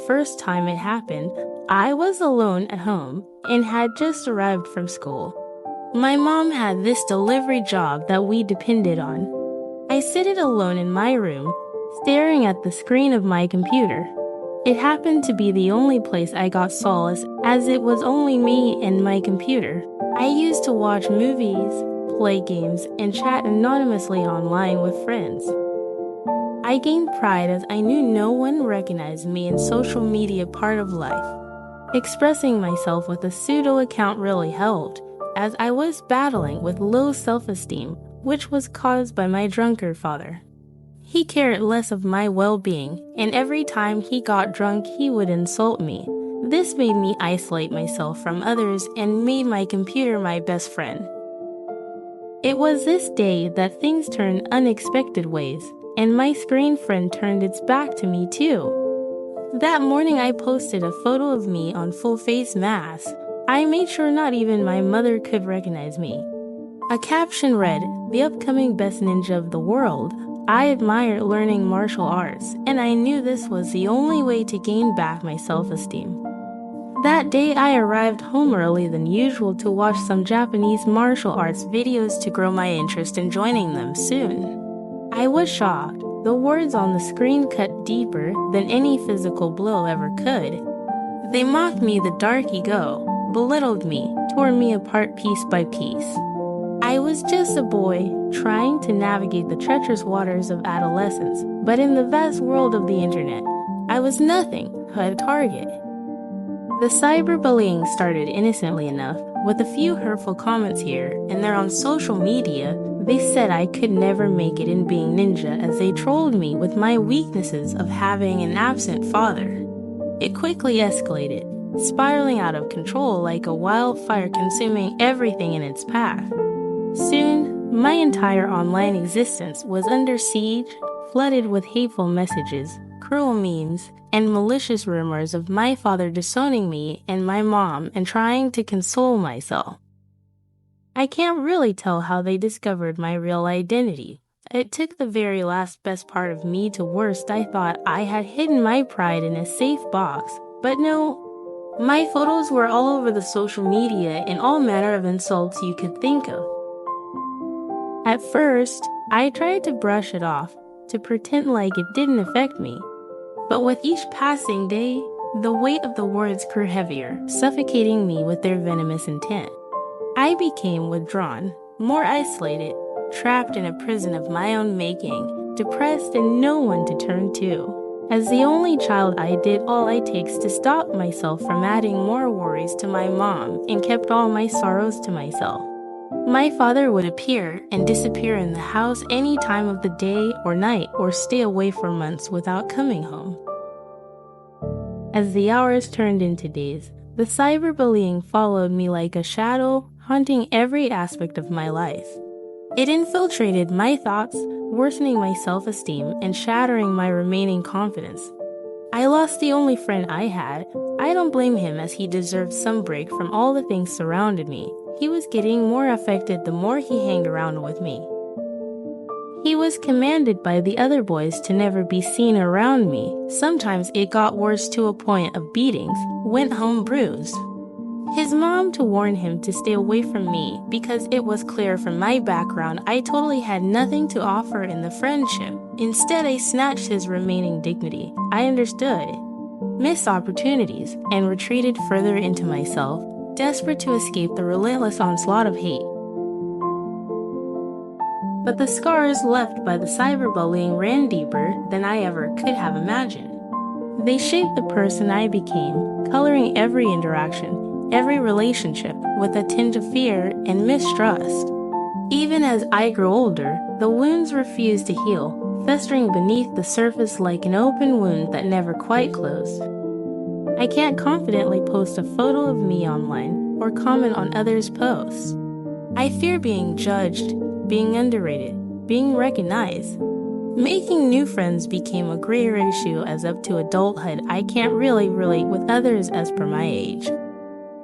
first time it happened, I was alone at home and had just arrived from school. My mom had this delivery job that we depended on. I sat alone in my room, staring at the screen of my computer. It happened to be the only place I got solace, as it was only me and my computer. I used to watch movies, play games, and chat anonymously online with friends. I gained pride as I knew no one recognized me in social media part of life. Expressing myself with a pseudo account really helped, as I was battling with low self-esteem, which was caused by my drunkard father. He cared less of my well-being, and every time he got drunk he would insult me. This made me isolate myself from others and made my computer my best friend. It was this day that things turned unexpected ways, and my screen friend turned its back to me too. That morning I posted a photo of me on full face mask. I made sure not even my mother could recognize me. A caption read, "The upcoming best ninja of the world. I admire learning martial arts, and I knew this was the only way to gain back my self-esteem." That day I arrived home early than usual to watch some Japanese martial arts videos to grow my interest in joining them soon. I was shocked. The words on the screen cut deeper than any physical blow ever could. They mocked me the dark ego, belittled me, tore me apart piece by piece. I was just a boy trying to navigate the treacherous waters of adolescence, but in the vast world of the internet, I was nothing but a target. The cyberbullying started innocently enough, with a few hurtful comments here and there on social media. They said I could never make it in being ninja as they trolled me with my weaknesses of having an absent father. It quickly escalated, spiraling out of control like a wildfire consuming everything in its path. Soon, my entire online existence was under siege, flooded with hateful messages, cruel memes, and malicious rumors of my father disowning me and my mom and trying to console myself. I can't really tell how they discovered my real identity. It took the very last best part of me to worst. I thought I had hidden my pride in a safe box, but no. My photos were all over the social media and all manner of insults you could think of. At first, I tried to brush it off, to pretend like it didn't affect me. But with each passing day, the weight of the words grew heavier, suffocating me with their venomous intent. I became withdrawn, more isolated, trapped in a prison of my own making, depressed and no one to turn to. As the only child, I did all it takes to stop myself from adding more worries to my mom and kept all my sorrows to myself. My father would appear and disappear in the house any time of the day or night or stay away for months without coming home. As the hours turned into days, the cyberbullying followed me like a shadow, haunting every aspect of my life. It infiltrated my thoughts, worsening my self-esteem and shattering my remaining confidence. I lost the only friend I had. I don't blame him, as he deserved some break from all the things surrounded me. He was getting more affected the more he hanged around with me. He was commanded by the other boys to never be seen around me. Sometimes it got worse to a point of beatings, went home bruised. His mom to warn him to stay away from me because it was clear from my background I totally had nothing to offer in the friendship. Instead, I snatched his remaining dignity. I understood, missed opportunities, and retreated further into myself, desperate to escape the relentless onslaught of hate. But the scars left by the cyberbullying ran deeper than I ever could have imagined. They shaped the person I became, coloring every interaction, every relationship with a tinge of fear and mistrust. Even as I grew older, the wounds refused to heal, festering beneath the surface like an open wound that never quite closed. I can't confidently post a photo of me online or comment on others' posts. I fear being judged, being underrated, being recognized. Making new friends became a greater issue as up to adulthood. I can't really relate with others as per my age.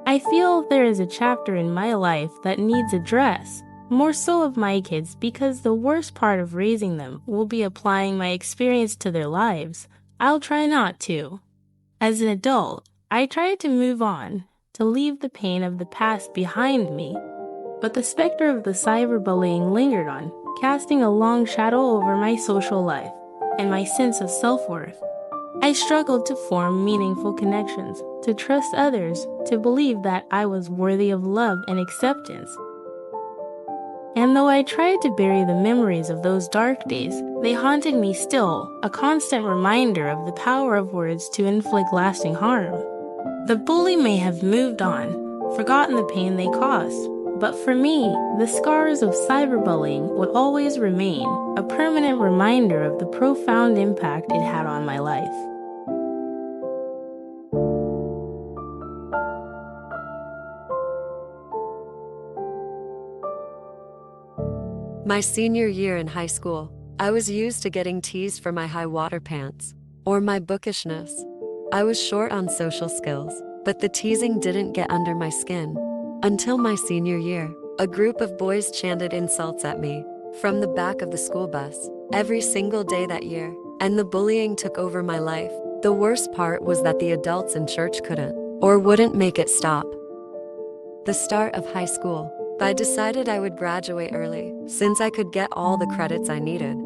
I feel there is a chapter in my life that needs address, more so of my kids, because the worst part of raising them will be applying my experience to their lives. I'll try not to. As an adult, I tried to move on, to leave the pain of the past behind me. But the specter of the cyberbullying lingered on, casting a long shadow over my social life and my sense of self-worth. I struggled to form meaningful connections, to trust others, to believe that I was worthy of love and acceptance. And though I tried to bury the memories of those dark days, they haunted me still, a constant reminder of the power of words to inflict lasting harm. The bully may have moved on, forgotten the pain they caused, but for me, the scars of cyberbullying would always remain, a permanent reminder of the profound impact it had on my life. My senior year in high school, I was used to getting teased for my high water pants or my bookishness. I was short on social skills, but the teasing didn't get under my skin. Until my senior year, a group of boys chanted insults at me from the back of the school bus every single day that year, and the bullying took over my life. The worst part was that the adults in church couldn't or wouldn't make it stop. The start of high school, I decided I would graduate early, since I could get all the credits I needed.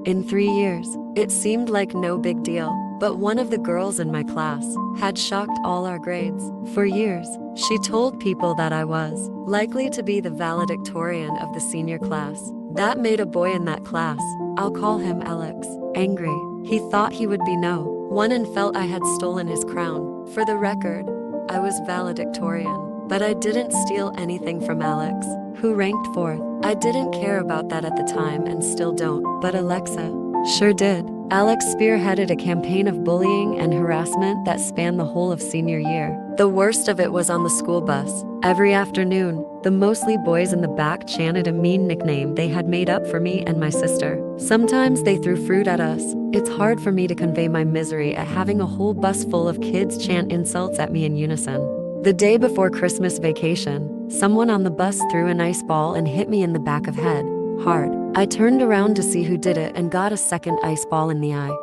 In 3 years, it seemed like no big deal, but one of the girls in my class had shocked all our grades. For years, she told people that I was likely to be the valedictorian of the senior class. That made a boy in that class, I'll call him Alex, angry. He thought he would be no one and felt I had stolen his crown. For the record, I was valedictorian. But I didn't steal anything from Alex, who ranked 4th. I didn't care about that at the time and still don't, but Alexa sure did. Alex spearheaded a campaign of bullying and harassment that spanned the whole of senior year. The worst of it was on the school bus. Every afternoon, the mostly boys in the back chanted a mean nickname they had made up for me and my sister. Sometimes they threw fruit at us. It's hard for me to convey my misery at having a whole bus full of kids chant insults at me in unison. The day before Christmas vacation, someone on the bus threw an ice ball and hit me in the back of head, hard. I turned around to see who did it and got a second ice ball in the eye.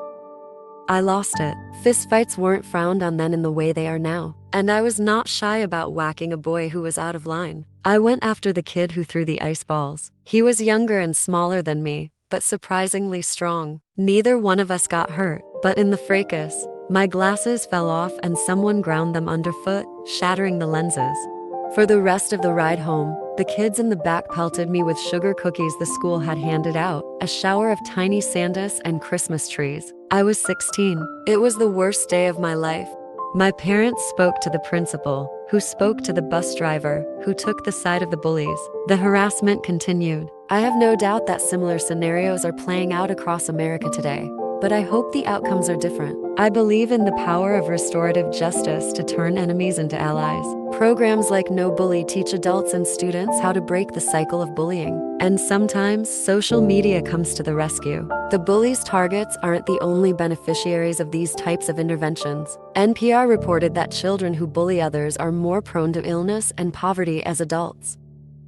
I lost it. Fistfights weren't frowned on then in the way they are now, and I was not shy about whacking a boy who was out of line. I went after the kid who threw the ice balls. He was younger and smaller than me, but surprisingly strong. Neither one of us got hurt, but in the fracas, my glasses fell off and someone ground them underfoot, shattering the lenses. For the rest of the ride home, the kids in the back pelted me with sugar cookies the school had handed out, a shower of tiny Santas and Christmas trees. I was 16. It was the worst day of my life. My parents spoke to the principal, who spoke to the bus driver, who took the side of the bullies. The harassment continued. I have no doubt that similar scenarios are playing out across America today, but I hope the outcomes are different. I believe in the power of restorative justice to turn enemies into allies. Programs like No Bully teach adults and students how to break the cycle of bullying. And sometimes, social media comes to the rescue. The bullies' targets aren't the only beneficiaries of these types of interventions. NPR reported that children who bully others are more prone to illness and poverty as adults.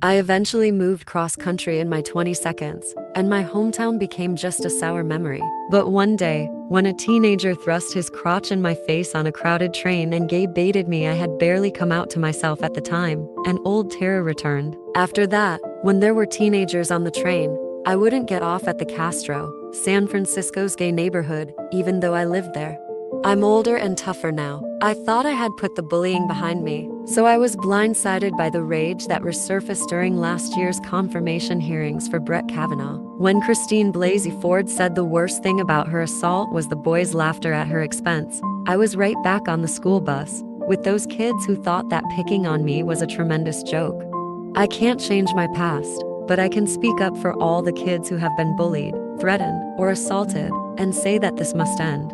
I eventually moved cross-country in my 22nd, and my hometown became just a sour memory. But one day, when a teenager thrust his crotch in my face on a crowded train and gay-baited me, I had barely come out to myself at the time, and old terror returned. After that, when there were teenagers on the train, I wouldn't get off at the Castro, San Francisco's gay neighborhood, even though I lived there. I'm older and tougher now. I thought I had put the bullying behind me, so I was blindsided by the rage that resurfaced during last year's confirmation hearings for Brett Kavanaugh. When Christine Blasey Ford said the worst thing about her assault was the boys' laughter at her expense, I was right back on the school bus, with those kids who thought that picking on me was a tremendous joke. I can't change my past, but I can speak up for all the kids who have been bullied, threatened, or assaulted, and say that this must end.